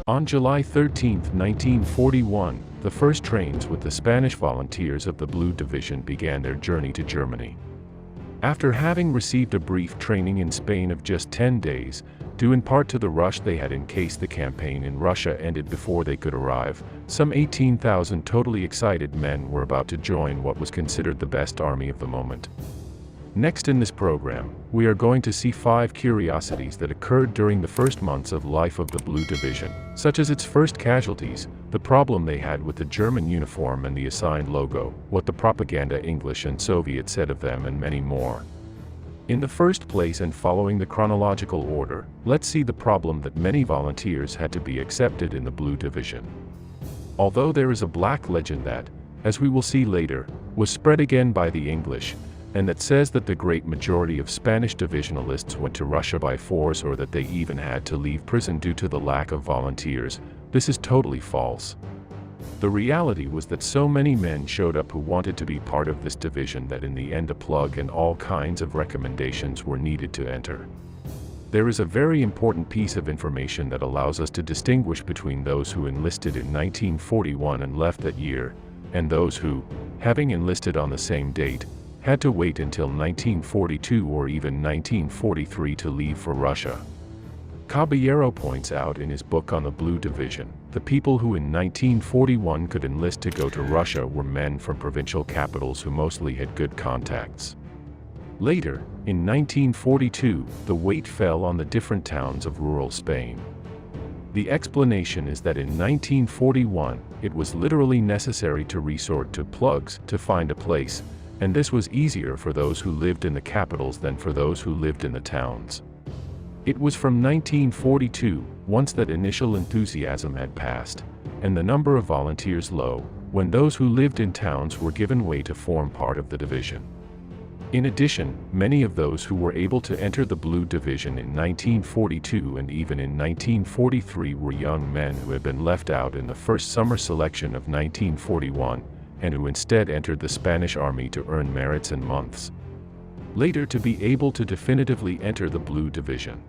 On July 13, 1941, the first trains with the Spanish volunteers of the Blue Division began their journey to Germany. After having received a brief training in Spain of just 10 days, due in part to the rush they had in case the campaign in Russia ended before they could arrive, some 18,000 totally excited men were about to join what was considered the best army of the moment. Next in this program, we are going to see 5 curiosities that occurred during the first months of life of the Blue Division, such as its first casualties, the problem they had with the German uniform and the assigned logo, what the propaganda English and Soviet said of them, and many more. In the first place, and following the chronological order, let's see the problem that many volunteers had to be accepted in the Blue Division. Although there is a black legend that, as we will see later, was spread again by the English, and that says that the great majority of Spanish divisionalists went to Russia by force, or that they even had to leave prison due to the lack of volunteers, this is totally false. The reality was that so many men showed up who wanted to be part of this division that in the end a plug and all kinds of recommendations were needed to enter. There is a very important piece of information that allows us to distinguish between those who enlisted in 1941 and left that year, and those who, having enlisted on the same date, had to wait until 1942 or even 1943 to leave for Russia. Caballero points out in his book on the Blue Division, the people who in 1941 could enlist to go to Russia were men from provincial capitals who mostly had good contacts. Later, in 1942, the weight fell on the different towns of rural Spain. The explanation is that in 1941, it was literally necessary to resort to plugs to find a place, and this was easier for those who lived in the capitals than for those who lived in the towns. It was from 1942, once that initial enthusiasm had passed, and the number of volunteers low, when those who lived in towns were given way to form part of the division. In addition, many of those who were able to enter the Blue Division in 1942 and even in 1943 were young men who had been left out in the first summer selection of 1941, and who instead entered the Spanish army to earn merits and months later to be able to definitively enter the Blue Division.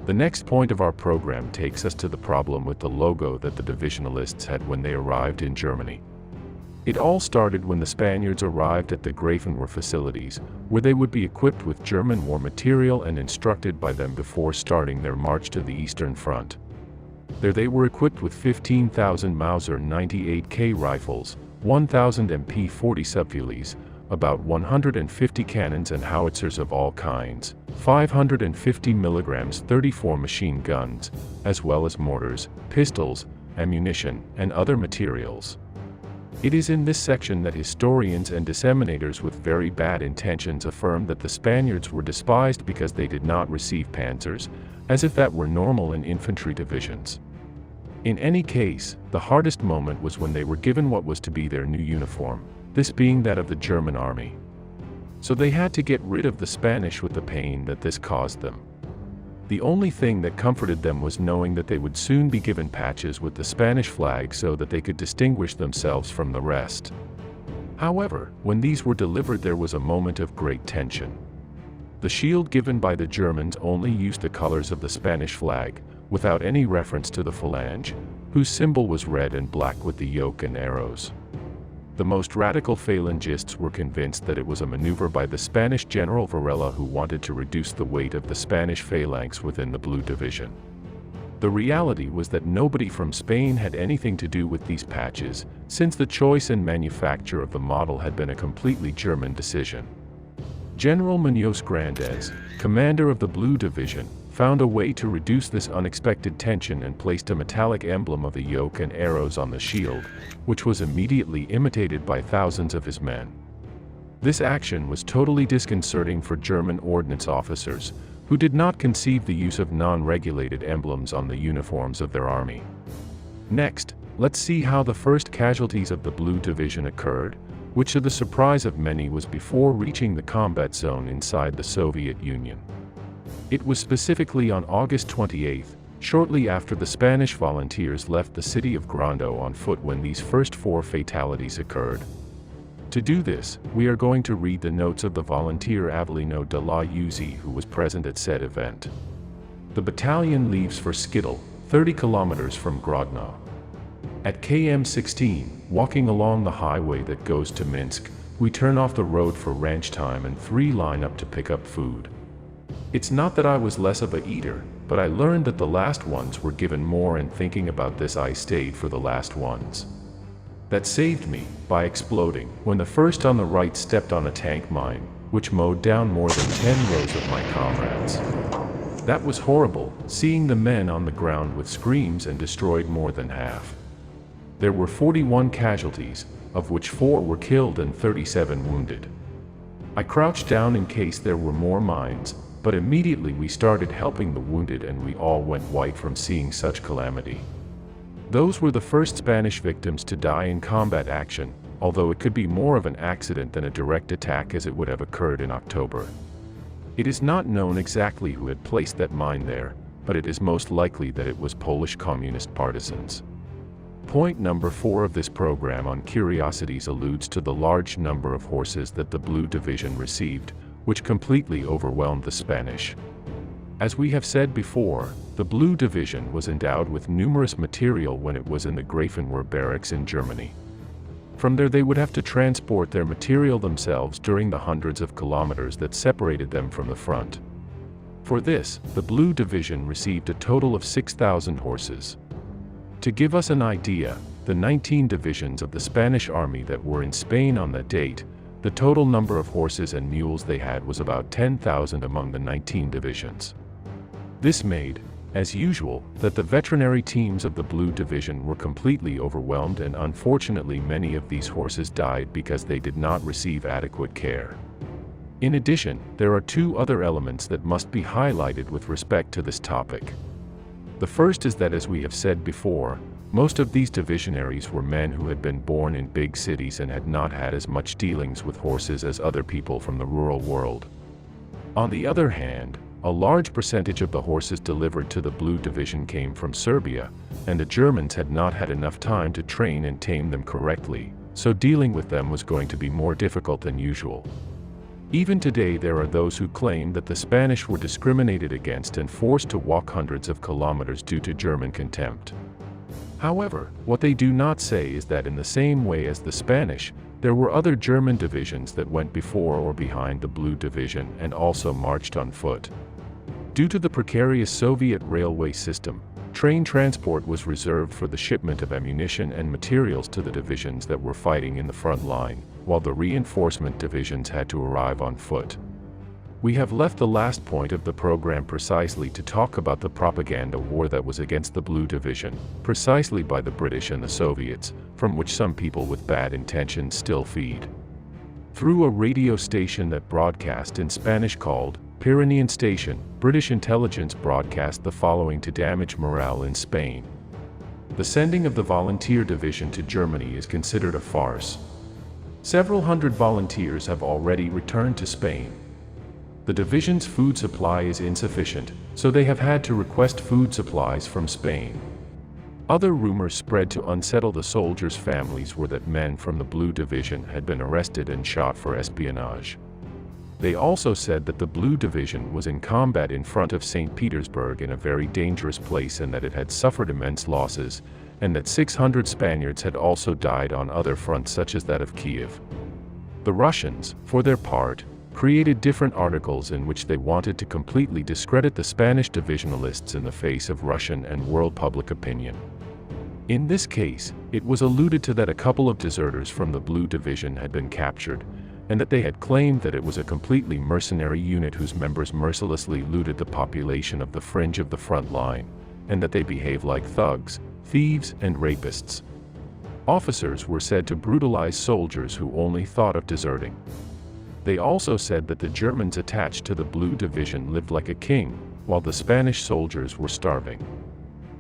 The next point of our program takes us to the problem with the logo that the divisionalists had when they arrived in Germany. It all started when the Spaniards arrived at the Grafenwehr facilities, where they would be equipped with German war material and instructed by them before starting their march to the Eastern Front. There they were equipped with 15,000 Mauser 98K rifles, 1,000 MP40 subfusiles, about 150 cannons and howitzers of all kinds, 550 milligrams 34 machine guns, as well as mortars, pistols, ammunition, and other materials. It is in this section that historians and disseminators with very bad intentions affirm that the Spaniards were despised because they did not receive panzers, as if that were normal in infantry divisions. In any case, the hardest moment was when they were given what was to be their new uniform, this being that of the German army. So they had to get rid of the Spanish with the pain that this caused them. The only thing that comforted them was knowing that they would soon be given patches with the Spanish flag so that they could distinguish themselves from the rest. However, when these were delivered there was a moment of great tension. The shield given by the Germans only used the colors of the Spanish flag, without any reference to the phalange, whose symbol was red and black with the yoke and arrows. The most radical phalangists were convinced that it was a maneuver by the Spanish General Varela, who wanted to reduce the weight of the Spanish phalanx within the Blue Division. The reality was that nobody from Spain had anything to do with these patches, since the choice and manufacture of the model had been a completely German decision. General Muñoz Grandes, commander of the Blue Division, found a way to reduce this unexpected tension and placed a metallic emblem of the yoke and arrows on the shield, which was immediately imitated by thousands of his men. This action was totally disconcerting for German ordnance officers, who did not conceive the use of non-regulated emblems on the uniforms of their army. Next, let's see how the first casualties of the Blue Division occurred, which to the surprise of many was before reaching the combat zone inside the Soviet Union. It was specifically on August 28, shortly after the Spanish volunteers left the city of Grando on foot, when these first 4 fatalities occurred. To do this, we are going to read the notes of the volunteer Avelino de la Uzi, who was present at said event. The battalion leaves for Skittle, 30 kilometers from Grodno. At km 16, walking along the highway that goes to Minsk, we turn off the road for ranch time and 3 line up to pick up food. It's not that I was less of a eater, but I learned that the last ones were given more, and thinking about this I stayed for the last ones. That saved me, by exploding, when the first on the right stepped on a tank mine, which mowed down more than 10 rows of my comrades. That was horrible, seeing the men on the ground with screams, and destroyed more than half. There were 41 casualties, of which 4 were killed and 37 wounded. I crouched down in case there were more mines, but immediately we started helping the wounded, and we all went white from seeing such calamity. Those were the first Spanish victims to die in combat action, although it could be more of an accident than a direct attack, as it would have occurred in October. It is not known exactly who had placed that mine there, but it is most likely that it was Polish communist partisans. Point number 4 of this program on Curiosities alludes to the large number of horses that the Blue Division received, which completely overwhelmed the Spanish. As we have said before, the Blue Division was endowed with numerous material when it was in the Grafenwehr barracks in Germany. From there they would have to transport their material themselves during the hundreds of kilometers that separated them from the front. For this, the Blue Division received a total of 6,000 horses. To give us an idea, the 19 divisions of the Spanish army that were in Spain on that date, the total number of horses and mules they had was about 10,000 among the 19 divisions. This made, as usual, that the veterinary teams of the Blue Division were completely overwhelmed, and unfortunately many of these horses died because they did not receive adequate care. In addition, there are 2 other elements that must be highlighted with respect to this topic. The first is that, as we have said before, most of these divisionaries were men who had been born in big cities and had not had as much dealings with horses as other people from the rural world. On the other hand, a large percentage of the horses delivered to the Blue Division came from Serbia, and the Germans had not had enough time to train and tame them correctly, so dealing with them was going to be more difficult than usual. Even today there are those who claim that the Spanish were discriminated against and forced to walk hundreds of kilometers due to German contempt. However, what they do not say is that in the same way as the Spanish, there were other German divisions that went before or behind the Blue Division and also marched on foot. Due to the precarious Soviet railway system, train transport was reserved for the shipment of ammunition and materials to the divisions that were fighting in the front line, while the reinforcement divisions had to arrive on foot. We have left the last point of the program precisely to talk about the propaganda war that was against the Blue Division, precisely by the British and the Soviets, from which some people with bad intentions still feed. Through a radio station that broadcast in Spanish called Pyrenean Station, British intelligence broadcast the following to damage morale in Spain. The sending of the volunteer division to Germany is considered a farce. Several hundred volunteers have already returned to Spain. The division's food supply is insufficient, so they have had to request food supplies from Spain. Other rumors spread to unsettle the soldiers' families were that men from the Blue Division had been arrested and shot for espionage. They also said that the Blue Division was in combat in front of St. Petersburg in a very dangerous place and that it had suffered immense losses, and that 600 Spaniards had also died on other fronts such as that of Kiev. The Russians, for their part, created different articles in which they wanted to completely discredit the Spanish divisionalists in the face of Russian and world public opinion. In this case, it was alluded to that a couple of deserters from the Blue Division had been captured, and that they had claimed that it was a completely mercenary unit whose members mercilessly looted the population of the fringe of the front line, and that they behaved like thugs, thieves, and rapists. Officers were said to brutalize soldiers who only thought of deserting. They also said that the Germans attached to the Blue Division lived like a king, while the Spanish soldiers were starving.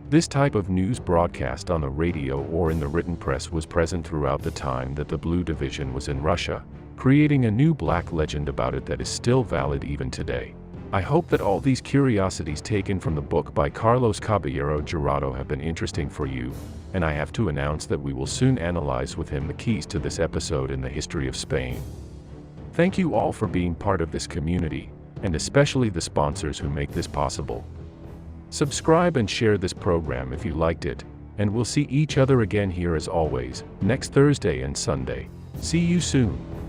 This type of news broadcast on the radio or in the written press was present throughout the time that the Blue Division was in Russia, creating a new black legend about it that is still valid even today. I hope that all these curiosities taken from the book by Carlos Caballero Jurado have been interesting for you, and I have to announce that we will soon analyze with him the keys to this episode in the history of Spain. Thank you all for being part of this community, and especially the sponsors who make this possible. Subscribe and share this program if you liked it, and we'll see each other again here as always, next Thursday and Sunday. See you soon.